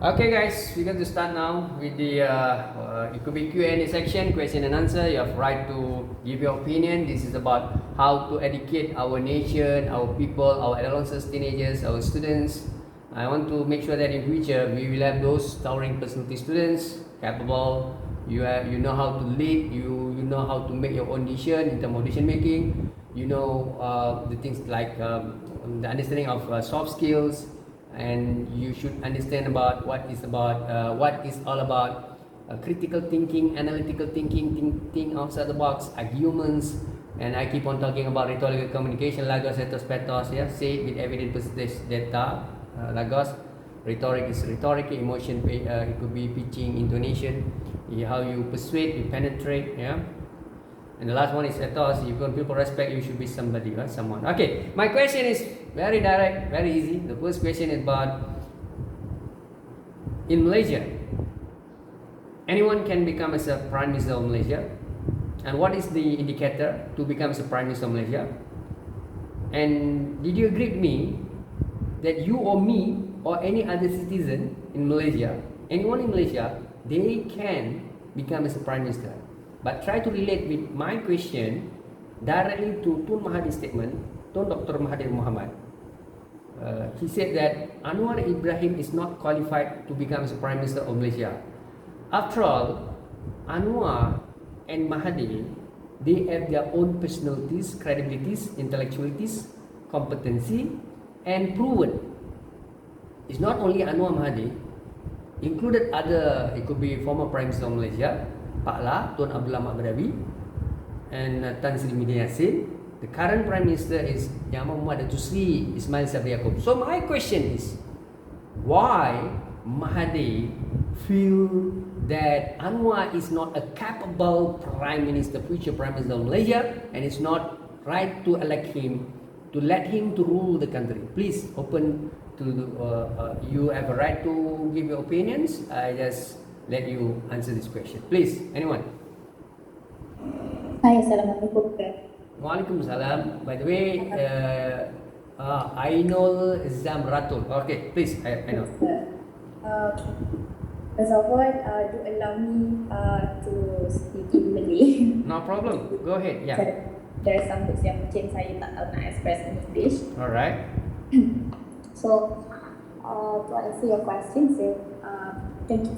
Okay, guys, we're going to start now with the it could be Q&A section, question and answer. You have right to give your opinion. This is about how to educate our nation, our people, our adolescents, teenagers, our students. I want to make sure that in future we will have those towering personality students, capable. You know how to lead. You know how to make your own decision in terms of decision making. You know the things like the understanding of soft skills, and you should understand about what is all about critical thinking, analytical thinking, think outside the box, arguments. And I keep on talking about rhetorical communication, logos, ethos, pathos. Yeah, say it with evidence, percentage, data. Logos, rhetoric is rhetoric, emotion. It could be pitching, intonation, how you persuade, you penetrate. Yeah. And the last one is ethos. If you want people respect, you should be somebody, right? Someone. Okay, my question is very direct, very easy. The first question is about in Malaysia, anyone can become as a Prime Minister of Malaysia. And what is the indicator to become as a Prime Minister of Malaysia? And did you agree with me that you or me or any other citizen in Malaysia, anyone in Malaysia, they can become as a Prime Minister? But try to relate with my question directly to Tun Mahathir's statement, Tun Dr. Mahathir Mohamad. He said that Anwar Ibrahim is not qualified to become the Prime Minister of Malaysia. After all, Anwar and Mahathir, they have their own personalities, credibilities, intellectualities, competency, and proven. It's not only Anwar Mahathir, included other, it could be former Prime Minister of Malaysia, Pak La, Tun Abdul Ahmad Badawi, and Tan Sri Muhyiddin Yassin. The current Prime Minister is Yang Muhammad Datuk Sri Ismail Sabri Yaakob. So my question is, why Mahathir feel that Anwar is not a capable Prime Minister, future Prime Minister of Malaysia, and it's not right to elect him, to let him to rule the country? Please open to you have a right to give your opinions. I just let you answer this question. Please, anyone? Hai, Assalamualaikum. Waalaikumsalam. By the way, Ainul Zamratul. Okay, please, Ainul. First of all, do allow me to speak in Malay. No problem. Go ahead. Yeah. There are some words yang mungkin saya tak tahu nak express in English. Alright. So, to answer your question,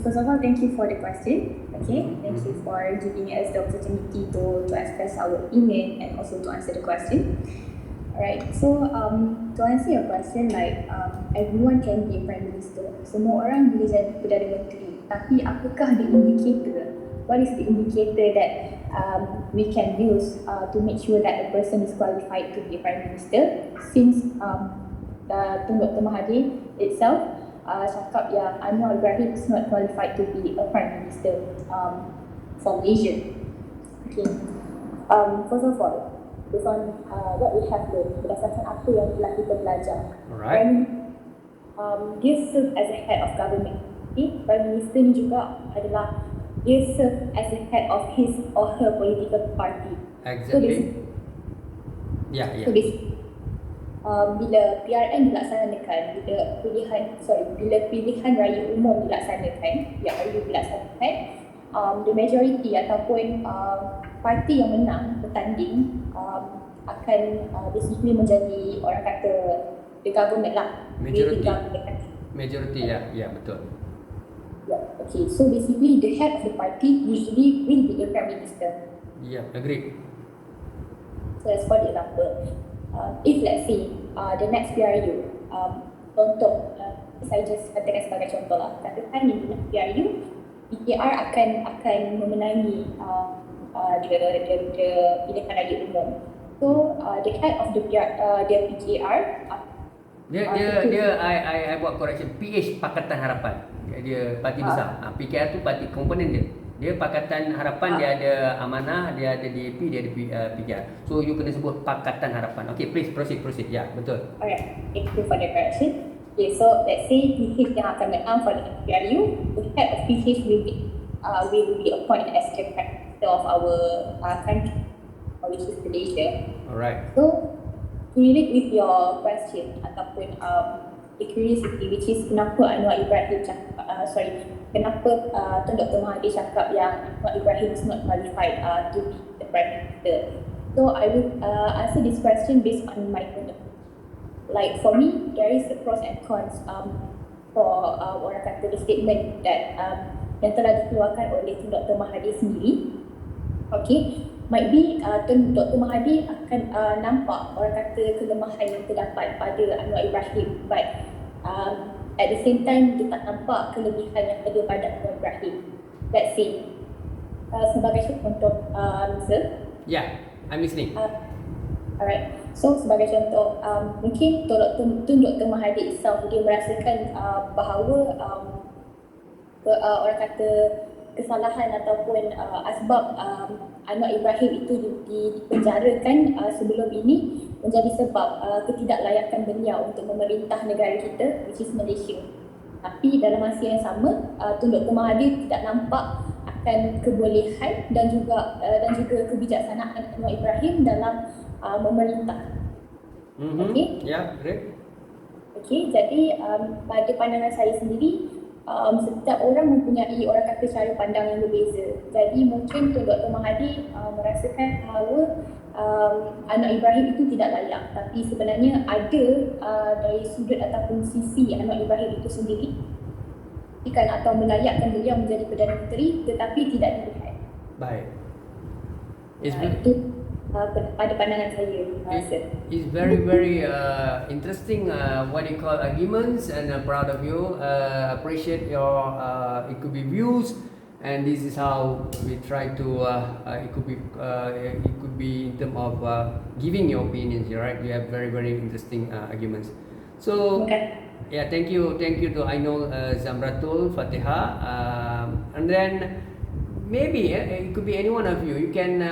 first of all, thank you for the question. Okay, thank you for giving us the opportunity to express our opinion and also to answer the question. Alright, so to answer your question, like everyone can be a Prime Minister. Semua orang boleh jadi Perdana Menteri. Tapi apakah the indicator? What is the indicator that we can use to make sure that a person is qualified to be a Prime Minister? Since Tun Dr. Mahathir itself cakap yang Anwar Ibrahim is not qualified to be a Prime Minister for Malaysia. Okay. First of all, based on what we have learned, berdasarkan apa yang telah kita belajar, Alright. dia serve as a head of government. Okay? Prime Minister ni juga adalah dia serve as a head of his or her political party. Exactly. Yeah. So basically, bila PRN dilaksanakan, bila pilihan raya umum dilaksanakan, the majority ataupun parti yang menang bertanding akan basically menjadi orang kata the government lah. Majority, ya, betul. Yeah, okay. So basically the head of the party usually will be the Prime Minister. Yeah, agree. So as for the example, if let's say the next PRU, contoh, saya just katakan sebagai contoh lah, katakan di PRU, PKR akan memenangi dia pilihan raya umum. So the head of the PKR, I buat correction. PH Pakatan Harapan. Dia parti besar. PKR tu parti komponen dia. Dia Pakatan Harapan, dia ada Amanah, dia ada DAP, dia ada PKR. So you kena sebut Pakatan Harapan. Okay, please proceed. Ya, betul. Alright, thank you for the correction. Okay, so let's say PH yang akan menang for the PRU, the head of PH will be appointed as the Prime Minister of our country, which is Malaysia. Alright. So to relate with your question ataupun the curiosity, which is kenapa Anwar Ibrahim kenapa Tun Dr. Mahathir cakap yang Anwar Ibrahim is not qualified to be the Prime Minister. So I will answer this question based on my point of view. Like for me, there is the pros and cons for orang kata the statement that yang telah dikeluarkan oleh Tun Dr. Mahathir sendiri. Okay, might be Tun Dr. Mahathir akan nampak orang kata kelemahan yang terdapat pada Anwar Ibrahim, but at the same time dia tak nampak kelebihan yang ada pada Anwar Ibrahim. Let's say sebagai contoh, sir. Yeah, I'm listening. Alright, so sebagai contoh, mungkin Tun Dr. Mahathir itself dia merasakan bahawa orang kata kesalahan ataupun asbab Anwar Ibrahim itu dipenjarakan sebelum ini menjadi sebab ketidaklayakan beliau untuk memerintah negara kita, which is Malaysia. Tapi dalam masa yang sama, Tun Dr. Mahathir tidak nampak akan kebolehan dan juga kebijaksanaan Anwar Ibrahim dalam memerintah. Okay? Yeah, great. Okay, jadi pada pandangan saya sendiri, setiap orang mempunyai orang kata cara pandang yang berbeza. Jadi mungkin Tun Dr. Mahathir merasakan bahawa Anwar Ibrahim itu tidak layak, tapi sebenarnya ada dari sudut ataupun sisi Anwar Ibrahim itu sendiri atau melayakkan beliau menjadi Perdana Menteri, tetapi tidak dilihat. Baik. Itu pada pandangan saya. It's very interesting what you call arguments, and I'm proud of you. Appreciate your it could be views, and this is how we try to it could be in terms of giving your opinions, right? You have very interesting arguments. So yeah, thank you to Ainul Zamratul Fatihah, and then maybe it could be any one of you. You can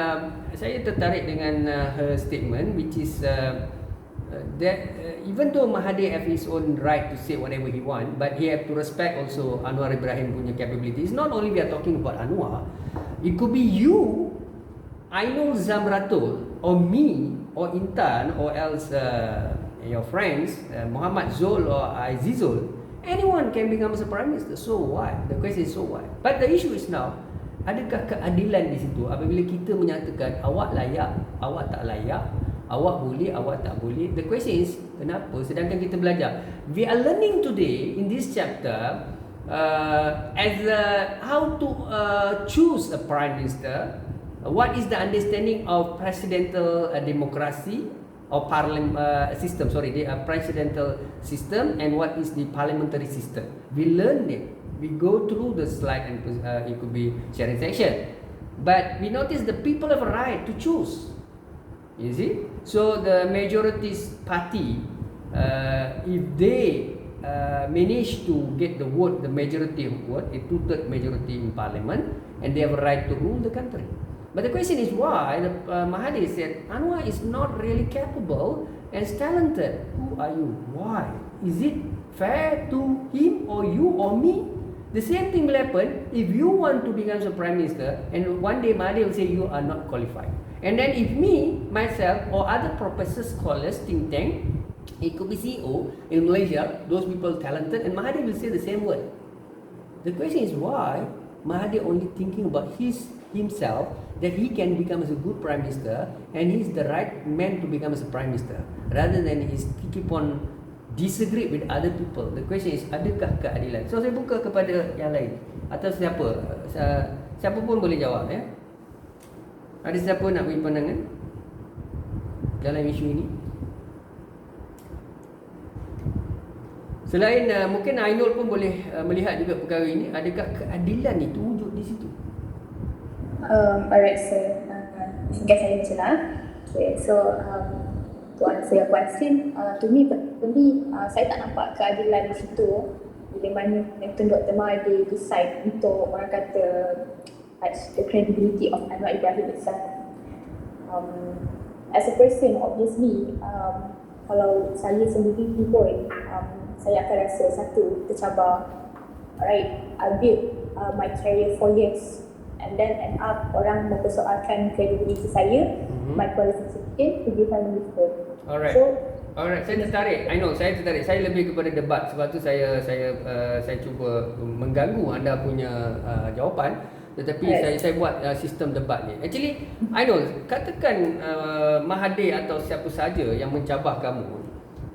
saya tertarik dengan her statement, which is that even though Mahathir have his own right to say whatever he want, but he have to respect also Anwar Ibrahim punya capabilities. Not only we are talking about Anwar, it could be you, Ainul Zamratul, or me, or Intan, or else your friends, Muhammad Zul or Azizul. Anyone can become a prime minister. So what? The question is so what? But the issue is now, adakah keadilan di situ apabila kita menyatakan awak layak, awak tak layak, awak boleh, awak tak boleh? The question is, kenapa? Sedangkan kita belajar. We are learning today in this chapter how to choose a prime minister. What is the understanding of presidential democracy or system? Sorry, the presidential system, and what is the parliamentary system? We learned it. We go through the slide, and it could be sharing section, but we notice the people have a right to choose. You see, so the majority party, if they manage to get the vote, the majority of vote, a 2/3 majority in parliament, and they have a right to rule the country. But the question is why Mahathir said Anwar is not really capable and talented. Who are you? Why? Is it fair to him or you or me? The same thing will happen if you want to become a prime minister, and one day Mahathir will say you are not qualified. And then if me, myself, or other professors, scholars, think tank, it could be CEO in Malaysia, those people talented, and Mahathir will say the same word. The question is why Mahathir only thinking about himself, that he can become as a good prime minister, and he's the right man to become as a prime minister, rather than he keep on disagree with other people. The question is, adakah keadilan? So saya buka kepada yang lain, atau siapa pun boleh jawab ya. Ada siapa nak beri pandangan dalam isu ini? Selain mungkin Ainul pun boleh melihat juga perkara ini, adakah keadilan itu wujud di situ? Alright, sir. Sehingga saya bacalah. Okay, so to answer your question, to me personally, saya tak nampak keadilan di situ bila mana Tun Dr. Mahathir decide untuk orang kata the credibility of Anwar Ibrahim itself. As a person, obviously, kalau saya sendiri pun, saya akan rasa satu, tercabar. Alright, I built my career 4 years, and then end up orang mempersoalkan credibility saya, my qualification to be prime minister. Alright. So Alright, saya tertarik. I know, saya tertarik. Saya lebih kepada debat. Sebab tu saya cuba mengganggu anda punya jawapan. Tetapi saya buat sistem debat ni. Actually, I know, katakan Mahathir atau siapa saja yang mencabar kamu.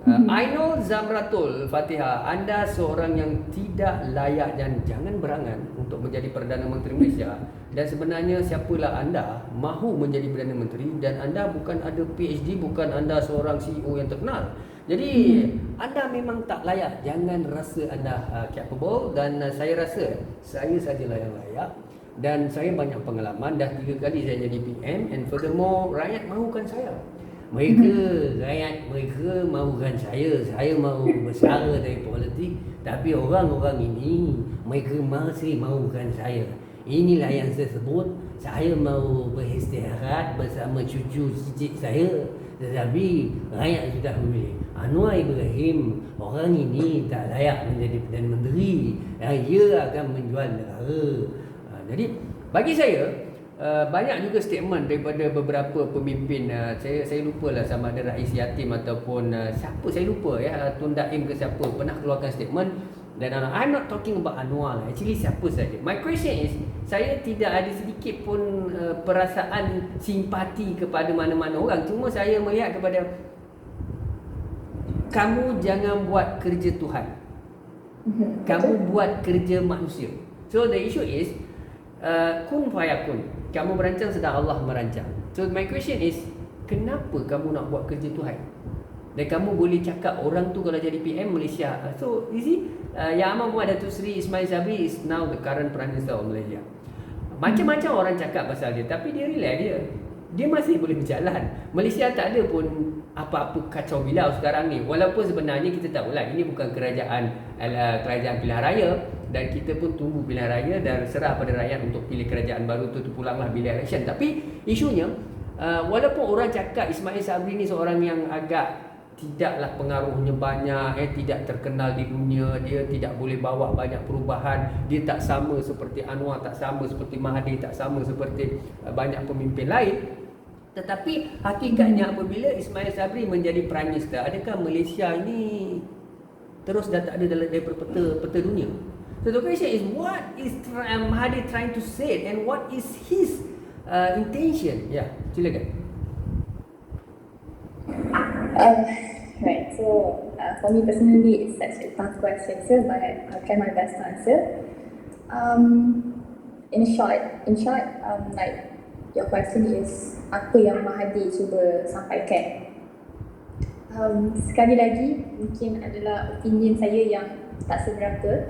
I know Zamratul Fatihah, anda seorang yang tidak layak dan jangan berangan untuk menjadi Perdana Menteri Malaysia. Dan sebenarnya siapalah anda mahu menjadi Perdana Menteri, dan anda bukan ada PhD, bukan anda seorang CEO yang terkenal. Jadi anda memang tak layak. Jangan rasa anda capable, dan saya rasa saya sajalah yang layak. Dan saya banyak pengalaman, dah 3 kali saya jadi PM, and furthermore rakyat mahukan saya. Rakyat mereka mahukan saya mahu bersara dari politik, tapi orang-orang ini mereka masih mahukan saya. Inilah yang saya sebut, saya mahu beristirahat bersama cucu cicit saya, tetapi rakyat sudah memilih Anwar Ibrahim. Orang ini tak layak menjadi Perdana Menteri, ia akan menjual negara. Jadi bagi saya, banyak juga statement daripada beberapa pemimpin, saya lupalah sama ada Rais Yatim ataupun siapa, saya lupa ya, Tun Daim ke siapa, pernah keluarkan statement. Dan I'm not talking about Anwar lah, actually siapa saja. My question is, saya tidak ada sedikit pun perasaan simpati kepada mana-mana orang. Cuma saya melihat kepada kamu jangan buat kerja Tuhan, kamu buat kerja manusia. So the issue is kun fayakun. Kamu merancang sedang Allah merancang. So my question is, kenapa kamu nak buat kerja Tuhan? Dan kamu boleh cakap orang tu kalau jadi PM Malaysia. So you see, Yang Amat Muhammad Datuk Seri Ismail Sabri is now the current Prime Minister of Malaysia. Macam-macam orang cakap pasal dia, tapi dia relax dia masih boleh berjalan. Malaysia tak ada pun apa-apa kacau bilau sekarang ni. Walaupun sebenarnya kita tahulah ini bukan kerajaan pilihan raya, dan kita pun tunggu pilihan raya dan serah pada rakyat untuk pilih kerajaan baru tu pulanglah bila election. Tapi isunya, walaupun orang cakap Ismail Sabri ni seorang yang agak tidaklah pengaruhnya banyak, tidak terkenal di dunia, dia tidak boleh bawa banyak perubahan, dia tak sama seperti Anwar, tak sama seperti Mahathir, tak sama seperti banyak pemimpin lain. Tetapi hakikatnya apabila Ismail Sabri menjadi Prime Minister, adakah Malaysia ini terus dah tak ada dalam peta dunia? So the question is, what is Mahathir trying to say, and what is his intention? Ya, silakan. Right, so for me personally, it's such a tough question, sir, but I'll try my best to answer. In short, like your question is, apa yang Mahathir cuba sampaikan? Sekali lagi, mungkin adalah opinion saya yang tak seberapa.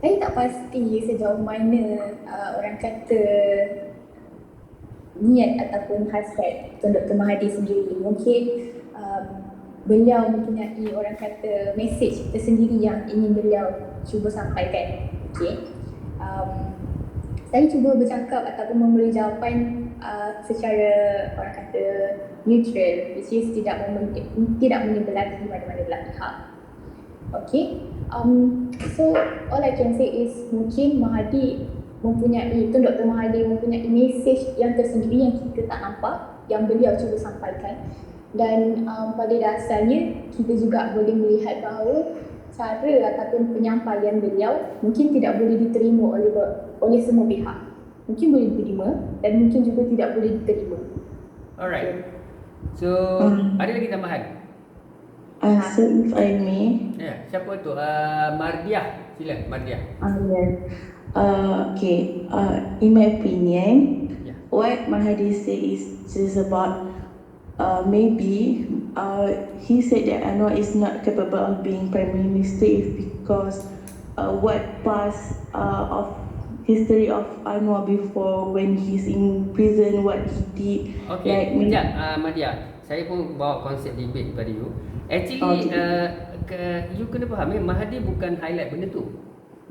Saya tak pasti sejauh mana orang kata niat ataupun hasrat Dr. Mahathir sendiri. Mungkin beliau mempunyai orang kata mesej tersendiri yang ingin beliau cuba sampaikan. Okay. Saya cuba bercakap ataupun memberi jawapan secara orang kata neutral, which is tidak menyebelahi mana-mana belah pihak. Okay. So all I can say is, mungkin Tun Dr. Mahathir mempunyai mesej yang tersendiri yang kita tak nampak, yang beliau cuba sampaikan. Dan pada dasarnya kita juga boleh melihat bahawa cara ataupun penyampaian beliau mungkin tidak boleh diterima oleh semua pihak. Mungkin boleh diterima dan mungkin juga tidak boleh diterima. Alright. So ada lagi tambahan? So if I may. Ya, siapa tu? Mardiah. Sila, Mardiah. Okay. In my opinion, what Mahathir said is just about maybe he said that Anwar is not capable of being Prime Minister because what past of history of Anwar before when he's in prison, what he did. Okay, sekejap Mardiah. Saya pun bawa konsep debate kepada you. Actually, you kena faham, Mahathir bukan highlight benda tu.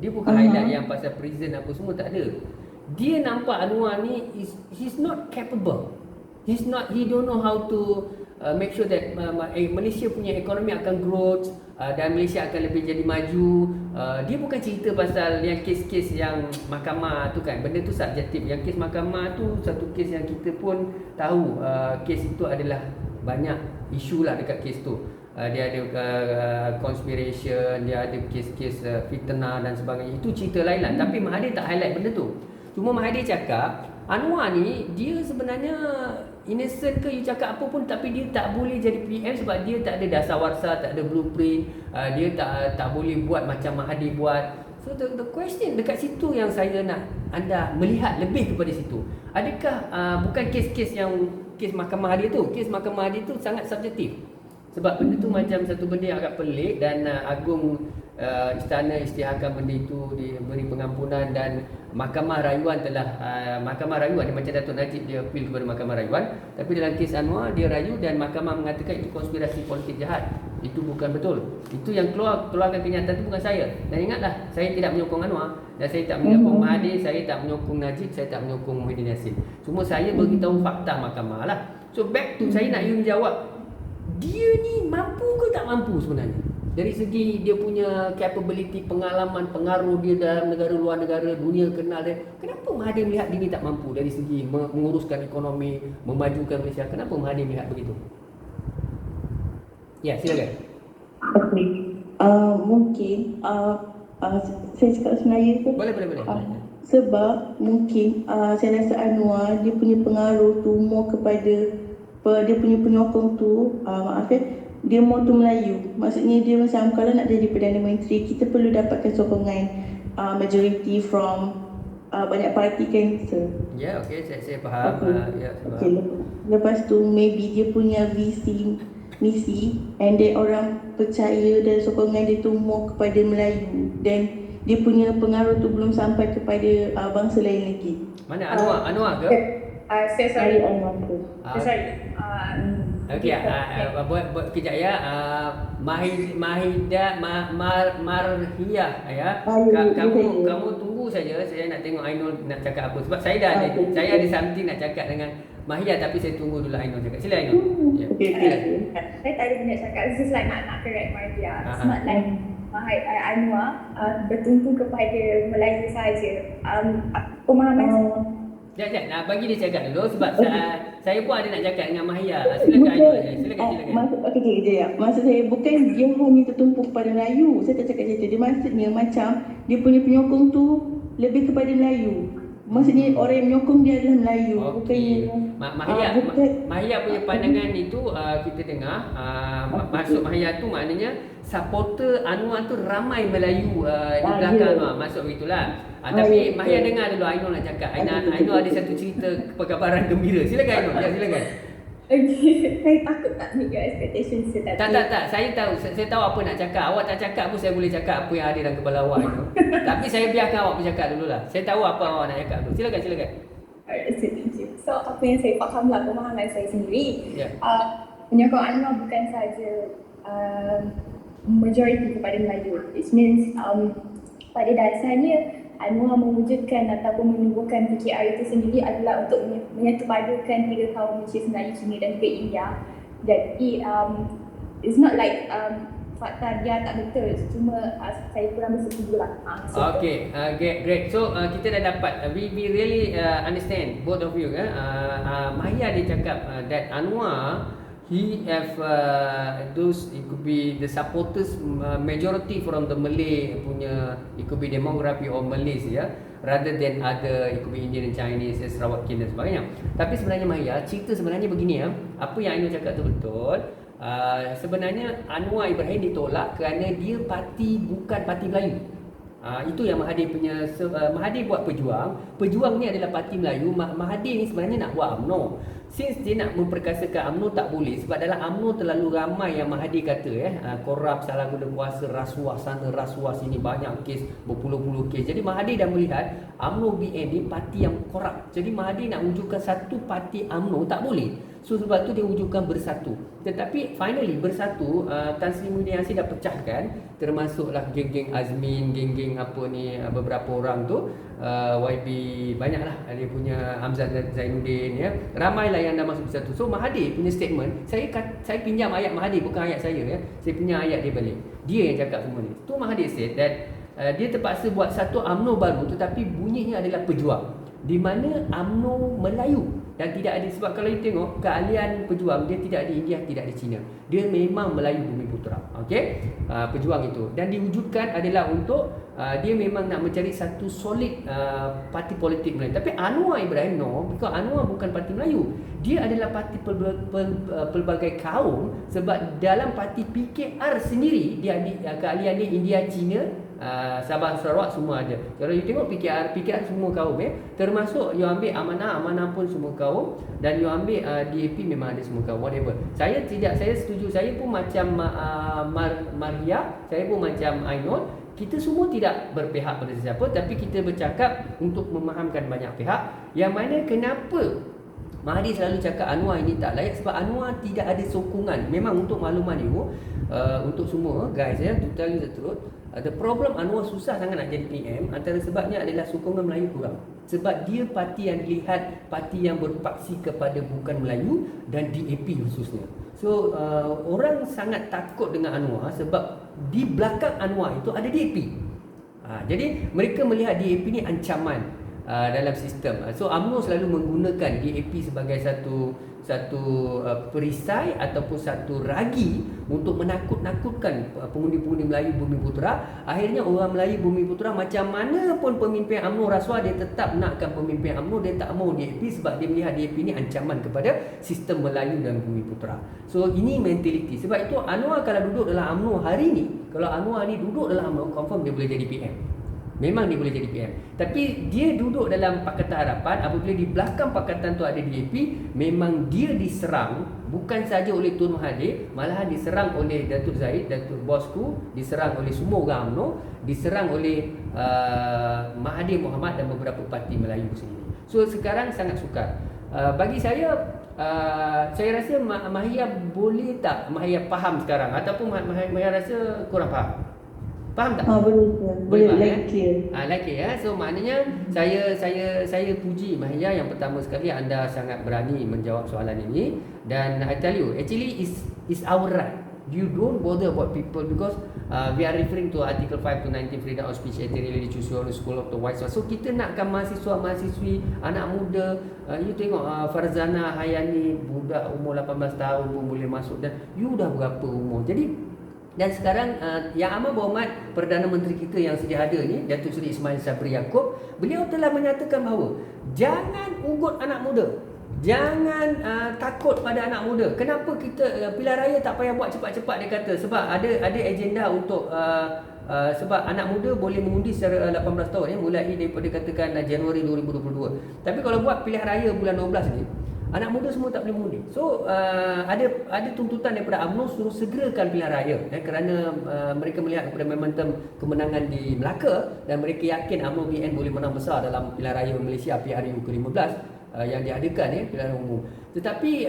Dia bukan highlight yang pasal prison apa semua, tak ada. Dia nampak Anwar ni he's not capable. He don't know how to make sure that Malaysia punya ekonomi akan growth, dan Malaysia akan lebih jadi maju. Dia bukan cerita pasal yang kes-kes yang mahkamah tu kan, benda tu subjektif. Yang kes mahkamah tu satu kes yang kita pun tahu, kes itu adalah banyak isu lah dekat kes tu. Dia ada conspiration, dia ada kes-kes fitnah dan sebagainya. Itu cerita lain lah. Tapi Mahathir tak highlight benda tu. Cuma Mahathir cakap Anwar ni dia sebenarnya innocent ke, you cakap apa pun, tapi dia tak boleh jadi PM sebab dia tak ada dasawarsa, tak ada blueprint, dia tak boleh buat macam Mahathir buat. So the question dekat situ yang saya nak anda melihat lebih kepada situ. Adakah bukan kes-kes yang kes mahkamah dia tu, kes mahkamah dia tu sangat subjektif. Sebab benda tu macam satu benda yang agak pelik, dan Agung Istana isytiharkan benda itu diberi pengampunan, dan Mahkamah Rayuan telah Mahkamah Rayuan dia macam Datuk Najib, dia appeal kepada Mahkamah Rayuan, tapi dalam kes Anwar dia rayu dan mahkamah mengatakan itu konspirasi politik jahat. Itu bukan betul. Itu yang keluarkan kenyataan itu bukan saya. Dan ingatlah, saya tidak menyokong Anwar, dan saya tak menyokong Mahathir, saya tak menyokong Najib, saya tak menyokong Muhyiddin Yassin. Cuma saya beritahu fakta mahkamah lah. So back to saya nak you menjawab, dia ni mampu ke tak mampu sebenarnya? Dari segi dia punya capability, pengalaman, pengaruh dia dalam negara, luar negara, dunia kenal dia. Kenapa Mahathir melihat dia ni tak mampu dari segi menguruskan ekonomi, memajukan Malaysia? Kenapa Mahathir melihat begitu? Ya, silakan. Okay. Mungkin saya cakap sebenarnya tu. Boleh. Sebab mungkin saya rasa Anwar dia punya pengaruh tu more kepada dia punya penyokong tu, dia more tu Melayu. Maksudnya dia macam kalau nak jadi Perdana Menteri, kita perlu dapatkan sokongan majority from banyak parti kan. Ya, okey, saya faham. Ya, saya faham. Okay. Lepas tu maybe dia punya misi, and then orang percaya dan sokongan dia tu more kepada Melayu, dan dia punya pengaruh tu belum sampai kepada bangsa lain lagi. Mana Anwar ke? Saya sorry. Anwar tu. Sorry. Okey, buat kejap ya. Marhiyah ya. Kamu tunggu saja. Saya nak tengok Ainul nak cakap apa, sebab saya ada something nak cakap dengan Mahia, tapi saya tunggu dulu Ainul cakap. Sila Ainul. Ya. Saya tak ada nak cakap. This is like nak correct Mahia. It's not like Anwar bertumpu kepada Melayu saja. Pemahaman Sekejap, bagi dia cakap dulu sebab saya pun ada nak cakap dengan Mahia. Silakan Ainul. Silakan. Okey. Maksud saya bukan dia hanya tertumpu pada Melayu. Saya tak cakap macam tu. Dia maksudnya macam dia punya penyokong tu lebih kepada Melayu. Maksudnya orang yang menyokong dia adalah Melayu. Okey. Mahia punya pandangan itu kita dengar. Maksud Mahia tu maknanya supporter Anwar tu ramai Melayu di belakang Anwar. Maksud begitulah. Tapi Mahia dengar dulu Ainul nak cakap. Ainul ada satu cerita perkabaran gembira. Silakan Ainul. Ya, silakan. Okay, saya takut tak meet your expectations. Tak. Saya tahu apa nak cakap. Awak tak cakap pun saya boleh cakap apa yang ada dalam kepala awak itu. Tapi saya biarkan awak bercakap dululah. Saya tahu apa awak nak cakap dulu. Silakan. Alright, thank you. So apa yang saya faham lah, pemahaman saya sendiri. Yeah. Penyokong Anwar bukan sahaja majority kepada Melayu. It means pada dasarnya Anwar mewujudkan ataupun menubuhkan PKR itu sendiri adalah untuk menyatupadukan tiga kaum Malaysia, Melayu, Cina dan juga India. Jadi it's not like fakta dia tak betul, cuma saya kurang bersetuju lah. Okay, great. So kita dah dapat, we really understand both of you. Mahia dia cakap that Anwar he have those, it could be the supporters majority from the Malay punya, it could be demography or Malays rather than other, it could be Indian and Chinese, Sarawakian dan sebagainya. Tapi sebenarnya Mahia, cerita sebenarnya begini apa yang Ainul cakap tu betul. Sebenarnya Anwar Ibrahim ditolak kerana dia bukan parti Melayu. Itu yang Mahathir punya. Mahathir buat pejuang ni adalah parti Melayu. Mahathir ni sebenarnya nak buat UMNO. Since dia nak memperkasakan UMNO tak boleh, sebab dalam UMNO terlalu ramai yang Mahathir kata korap, salah guna kuasa, rasuah sana, rasuah sini, banyak kes, berpuluh-puluh kes. Jadi Mahathir dah melihat UMNO BN ni parti yang korap. Jadi Mahathir nak wujudkan satu parti UMNO tak boleh. So sebab tu dia wujudkan bersatu. Tetapi finally bersatu, Tan Sri Muhyiddin Yassin dah pecahkan, termasuklah geng-geng Azmin, geng-geng apa ni, beberapa orang tu, YB, banyaklah dia punya Hamzah Zainuddin ya. Ramailah yang dah masuk bersatu. So Mahathir punya statement, saya pinjam ayat Mahathir, bukan ayat saya ya. Saya pinjam ayat dia balik. Dia yang cakap semua ni. Tu Mahathir said that dia terpaksa buat satu UMNO baru, tetapi bunyinya adalah pejuang, di mana UMNO Melayu dan tidak ada, sebab kalau you tengok keahlian pejuang, dia tidak ada India, tidak ada Cina, dia memang Melayu Bumi Putera. Okey, pejuang itu, dan diwujudkan adalah untuk dia memang nak mencari satu solid parti politik Melayu. Tapi Anwar Ibrahim because Anwar bukan parti Melayu, dia adalah parti pelbagai kaum, sebab dalam parti PKR sendiri dia ada keahlian dia India, Cina, Sabah, Sarawak semua ada. Kalau you tengok PKR semua kaum termasuk you ambil Amanah pun semua kaum, dan you ambil DAP memang ada semua kaum, whatever. Saya setuju, saya pun macam Maria, saya pun macam Ainul. Kita semua tidak berpihak pada sesiapa, tapi kita bercakap untuk memahamkan banyak pihak. Yang mana kenapa Mahathir selalu cakap Anwar ini tak layak, sebab Anwar tidak ada sokongan. Memang untuk makluman you, untuk semua guys to tell you the truth, the problem Anwar susah sangat nak jadi PM. Antara sebabnya adalah sokongan Melayu kurang. Sebab dia parti yang dilihat parti yang berpaksi kepada bukan Melayu dan DAP khususnya. So orang sangat takut dengan Anwar sebab di belakang Anwar itu ada DAP. Jadi mereka melihat DAP ni ancaman dalam sistem. So UMNO selalu menggunakan DAP sebagai satu perisai ataupun satu ragi untuk menakut-nakutkan pengundi-pengundi Melayu Bumi Putera. Akhirnya orang Melayu Bumi Putera, macam mana pun pemimpin UMNO rasuah, dia tetap nakkan pemimpin UMNO, dia tak mau DAP sebab dia melihat DAP ni ancaman kepada sistem Melayu dan Bumi Putera. So ini mentaliti. Sebab itu Anwar kalau duduk dalam UMNO hari ni, kalau Anwar ni duduk dalam UMNO, confirm dia boleh jadi PM. Memang dia boleh jadi PM. Tapi dia duduk dalam Pakatan Harapan, apabila di belakang Pakatan tu ada DAP, memang dia diserang bukan saja oleh Tun Mahathir, malahan diserang oleh Datuk Zahid, Datuk Bosku, diserang oleh semua orang UMNO, diserang oleh Mahathir Mohamad dan beberapa parti Melayu sendiri. So sekarang sangat sukar. Bagi saya rasa Mahia boleh tak Mahia faham sekarang, ataupun Mahia rasa kurang faham? Faham tak? Boleh like clear. Like it ya. So maknanya saya puji Mahia, yang pertama sekali anda sangat berani menjawab soalan ini, dan I tell you actually is our right. You don't bother about people because we are referring to Article 5 to 19 Freedom of Speech Act really choose your school of the white. So kita nakkan mahasiswa-mahasiswi, anak muda, you tengok Farzana Hayani, budak umur 18 tahun pun boleh masuk, dan you dah berapa umur. Jadi, dan sekarang Yang Amat Berhormat Perdana Menteri kita yang sedia ada ni, Datuk Seri Ismail Sabri Yaakob, beliau telah menyatakan bahawa jangan ugut anak muda, jangan takut pada anak muda. Kenapa kita pilihan raya tak payah buat cepat-cepat, dia kata, sebab ada agenda untuk sebab anak muda boleh mengundi secara 18 tahun mulai daripada katakan Januari 2022. Tapi kalau buat pilihan raya bulan 12 ni, anak muda semua tak boleh mengundi. So ada tuntutan daripada UMNO suruh segerakan pilihan raya, kerana mereka melihat kepada momentum kemenangan di Melaka, dan mereka yakin UMNO BN boleh menang besar dalam pilihan raya Malaysia PRU ke-15 yang diadakan pilihan umum. Tetapi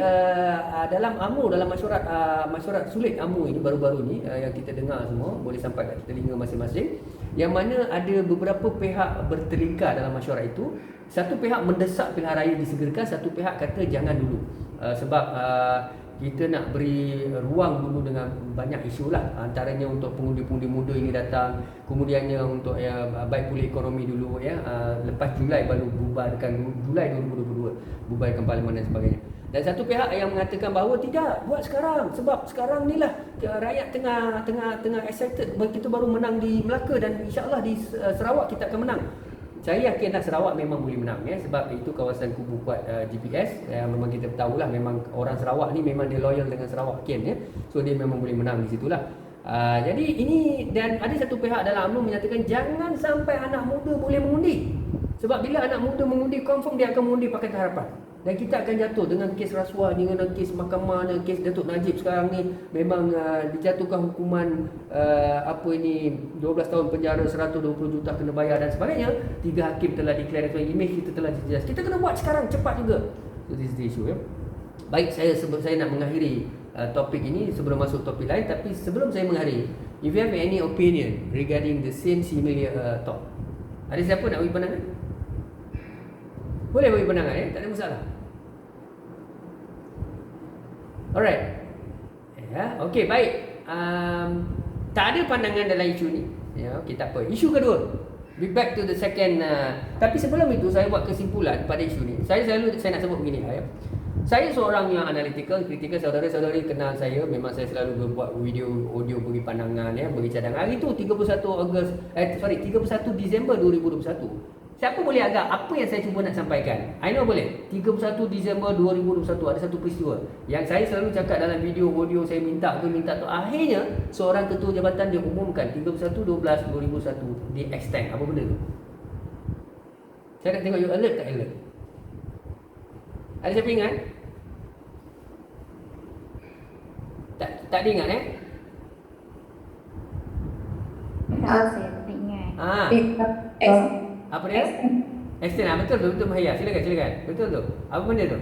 dalam UMNO, dalam masyarakat sulit UMNO ini baru-baru ni yang kita dengar semua boleh sampai kat telinga masing-masing, yang mana ada beberapa pihak berterikat dalam masyarakat itu. Satu pihak mendesak pilihan raya disegerakan, satu pihak kata jangan dulu, sebab kita nak beri ruang dulu dengan banyak isu lah, antaranya untuk pengundi-pengundi muda ini datang, kemudiannya untuk baik pulih ekonomi dulu lepas Julai baru bubarkan, Julai 2022 bubarkan parlimen dan sebagainya. Dan satu pihak yang mengatakan bahawa tidak, buat sekarang, sebab sekarang ni lah rakyat tengah excited, kita baru menang di Melaka dan insya-Allah di Sarawak kita akan menang. Saya yakinlah Sarawak memang boleh menang sebab itu kawasan kubu kuat GPS. Memang kita tahulah, memang orang Sarawak ni memang dia loyal dengan Sarawak Ken so dia memang boleh menang di situlah. Jadi ini, dan ada satu pihak dalam UMNO menyatakan jangan sampai anak muda boleh mengundi, sebab bila anak muda mengundi, confirm dia akan mengundi Pakatan Harapan, dan kita akan jatuh dengan kes rasuah, dengan kes mahkamah, dengan kes Datuk Najib sekarang ni memang dijatuhkan hukuman 12 tahun penjara, 120 juta kena bayar dan sebagainya. 3 hakim telah declare, image kita telah jelas. Kita kena buat sekarang cepat juga. So this is the issue Baik, saya nak mengakhiri topik ini sebelum masuk topik lain. Tapi sebelum saya mengakhiri, if you have any opinion regarding the same similar talk, ada siapa nak bagi pandangan? Boleh bagi pandangan, tak ada masalah. Alright. Okay, baik. Tak ada pandangan dalam isu ni. Okay, tak apa. Isu kedua, be back to the second. Tapi sebelum itu saya buat kesimpulan pada isu ni. Saya nak sebut begini lah. Saya seorang yang analytical, kritikal. Saudara-saudari kenal saya, memang saya selalu buat video, audio bagi pandangan, bagi cadangan. Hari tu 31 Disember 2021. Siapa boleh agak apa yang saya cuba nak sampaikan? I know boleh. 31 Disember 2021 ada satu peristiwa yang saya selalu cakap dalam video, audio saya minta tu. Akhirnya seorang ketua jabatan dia umumkan 31/12/2021 di extend. Apa benda tu? Saya nak tengok you alert tak alert? Ada siapa ingat? Tak ada ingat Saya tak ingat. Apa dia? Extend. Betul Mahia. Silakan. Betul tu. Apa benda tu?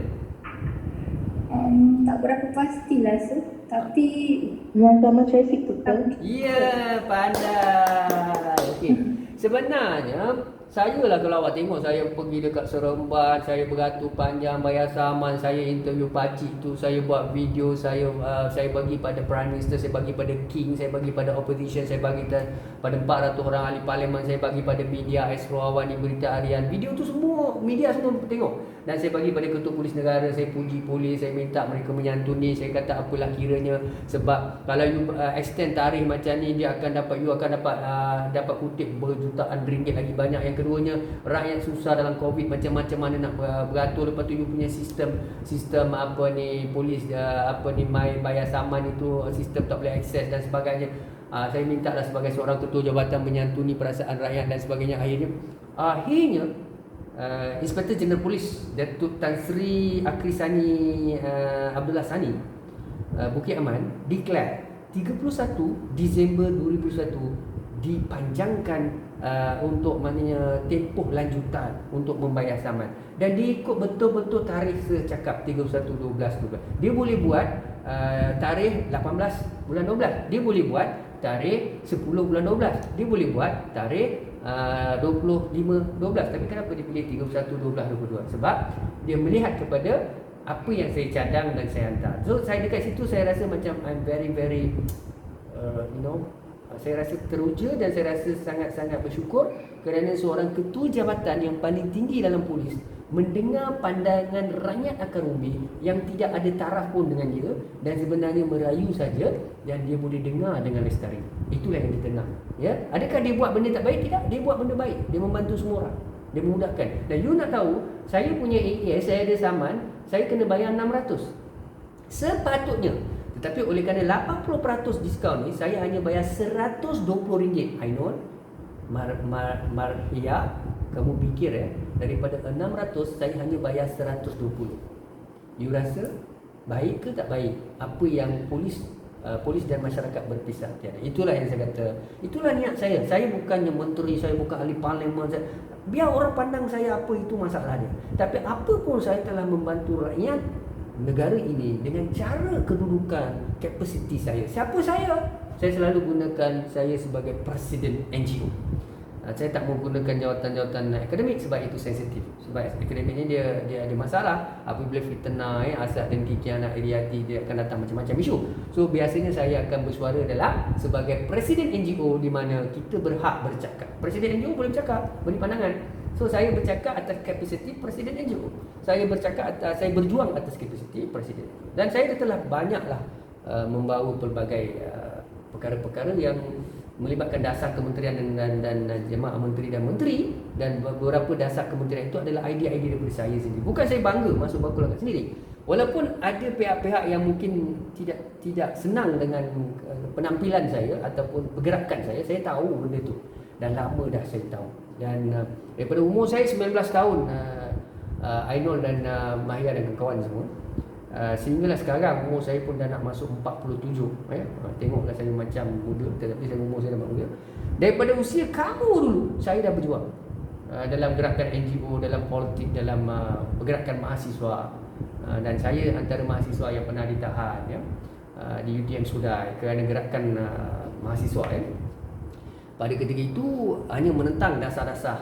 Tak berapa pastilah sir. Tapi Yang sama traffic tu kan? Ya, pandai. Okey. Sebenarnya saya lah, kalau awak tengok saya pergi dekat Seremban, saya beratur panjang bayar saman, saya interview pakcik tu, saya buat video, saya bagi pada Prime Minister, saya bagi pada King, saya bagi pada opposition, saya bagi pada 400 orang ahli parlimen, saya bagi pada media Astro Awan di Berita Harian. Video tu semua media semua tengok. Dan saya bagi pada Ketua Polis Negara, saya puji polis, saya minta mereka menyantuni, saya kata apalah kiranya, sebab kalau you extend tarikh macam ni, you akan dapat kutip berjutaan ringgit lagi banyak. Yang keduanya, rakyat susah dalam Covid, macam-macam mana nak beratur. Lepas tu you punya sistem polis mai bayar saman itu, sistem tak boleh akses dan sebagainya. Saya minta lah sebagai seorang ketua jabatan menyantuni perasaan rakyat dan sebagainya. Akhirnya Inspektor Jeneral Polis Datuk Tan Sri Akrisani Abdullah Sani Bukit Aman declare 31 Disember 2021 dipanjangkan untuk maknanya tempoh lanjutan untuk membayar saman, dan dia ikut betul-betul tarikh secakap 31/12/12. Dia boleh buat tarikh 18 bulan 12, dia boleh buat tarikh 10 bulan 12, dia boleh buat tarikh 25/12. Tapi kenapa dia pilih 31/12/22? Sebab dia melihat kepada apa yang saya cadang dan saya hantar. So saya dekat situ saya rasa macam I'm very saya rasa teruja dan saya rasa sangat-sangat bersyukur kerana seorang ketua jabatan yang paling tinggi dalam polis mendengar pandangan rakyat akar umbi yang tidak ada taraf pun dengan dia, dan sebenarnya merayu saja, dan dia boleh dengar dengan lestari. Itulah yang kita nak. Ya, adakah dia buat benda tak baik? Tidak, dia buat benda baik. Dia membantu semua orang. Dia memudahkan. Dan you nak tahu, saya punya AES, saya ada saman, saya kena bayar 600 sepatutnya. Tetapi oleh kerana 80% diskaun ni, saya hanya bayar RM120. I know. Ya, kamu fikir daripada 600 saya hanya bayar 120. You rasa baik ke tak baik apa yang polis dan masyarakat berpisah tiada? Itulah yang saya kata. Itulah niat saya. Saya bukannya menteri, saya bukan ahli parlimen. Biar orang pandang saya apa, itu masalahnya. Tapi apa pun saya telah membantu rakyat negara ini dengan cara kedudukan, kapasiti saya. Siapa saya? Saya selalu gunakan saya sebagai presiden NGO. Saya tak menggunakan jawatan-jawatan akademik sebab itu sensitif. Sebab akademik ni dia ada masalah. Apabila fitnah, asal dan kikian anak Iriati, dia akan datang macam-macam isu. So biasanya saya akan bersuara dalam sebagai presiden NGO, di mana kita berhak bercakap. Presiden NGO boleh bercakap, beri pandangan. So saya bercakap atas kapasiti presiden NGO. Saya berjuang atas kapasiti presiden. Dan saya telah banyaklah membawa pelbagai perkara-perkara yang melibatkan dasar kementerian dan jemaah menteri dan menteri, dan beberapa dasar kementerian itu adalah idea-idea daripada saya sendiri. Bukan saya bangga masuk bakul sendiri. Walaupun ada pihak-pihak yang mungkin tidak senang dengan penampilan saya ataupun pergerakan saya tahu benda itu. Dan lama dah saya tahu. Dan daripada umur saya 19 tahun, Ainul dan Mahia dan kawan semua, sehinggalah sekarang umur saya pun dah nak masuk 47. Tengoklah saya macam muda, tetapi umur saya dah muda. Daripada usia kamu dulu saya dah berjuang dalam gerakan NGO, dalam politik, dalam pergerakan mahasiswa. Dan saya antara mahasiswa yang pernah ditahan ya, di UTM Sudai kerana gerakan mahasiswa ya. Pada ketika itu hanya menentang dasar-dasar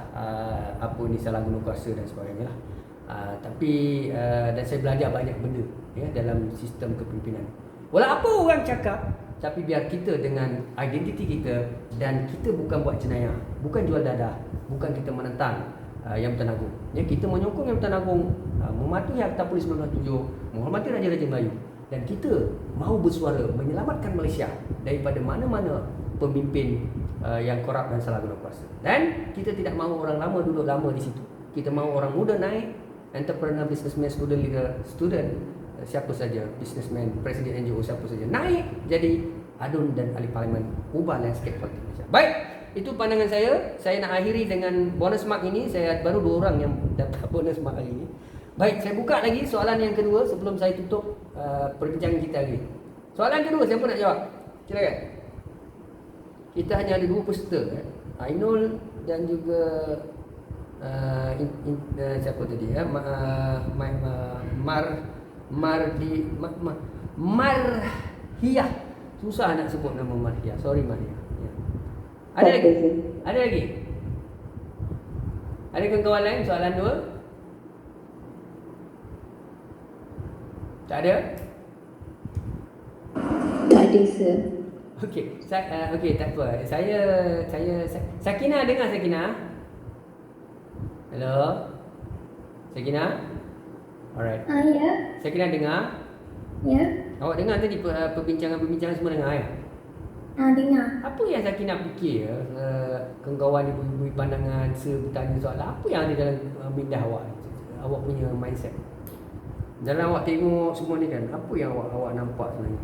apa ni salah guna kuasa dan sebagainya lah. Tapi dan saya belajar banyak benda ya dalam sistem kepimpinan. Walau apa orang cakap, tapi biar kita dengan identiti kita, dan kita bukan buat jenayah, bukan jual dadah, bukan kita menentang Yang Bertuan Agong. Ya, kita menyokong Yang Bertuan Agong mematuhi Akta Polis 1997, menghormati Raja-Raja Melayu, dan kita mahu bersuara menyelamatkan Malaysia daripada mana-mana pemimpin yang korup dan salah guna kuasa. Dan kita tidak mahu orang lama duduk lama di situ. Kita mahu orang muda naik, entrepreneur, businessman, student leader, siapa saja, businessman, presiden NGO, siapa saja naik jadi adun dan ahli parlimen, ubah landscape politik Malaysia. Baik, itu pandangan saya. Saya nak akhiri dengan bonus mark ini. Saya baru 2 orang yang dapat bonus mark hari ini. Baik, saya buka lagi soalan yang kedua sebelum saya tutup perbincangan kita hari. Soalan kedua, siapa nak jawab? Silakan. Kita hanya ada 2 peserta, Ainul dan juga siapa tadi ya? Marhiyah. Susah nak sebut nama Marhiyah. Sorry Marhiyah. Ya. Ada lagi? Ada lagi? Ada kawan-kawan lain soalan 2? Tak ada? Tak ada, sir. Okey, okey, tak apa. Saya Sakinah, dengar Sakinah? Hello? Sakinah? Alright. Ya. Sakinah dengar? Ya. Awak dengar tadi perbincangan semua dengar ya? Dengar. Apa yang Sakinah fikir ya? Kawan-kawan ibu-ibu pandangan, bertanya soalan, apa yang ada dalam minda awak? Awak punya mindset. Dalam awak tengok semua ni kan, apa yang awak nampak sebenarnya?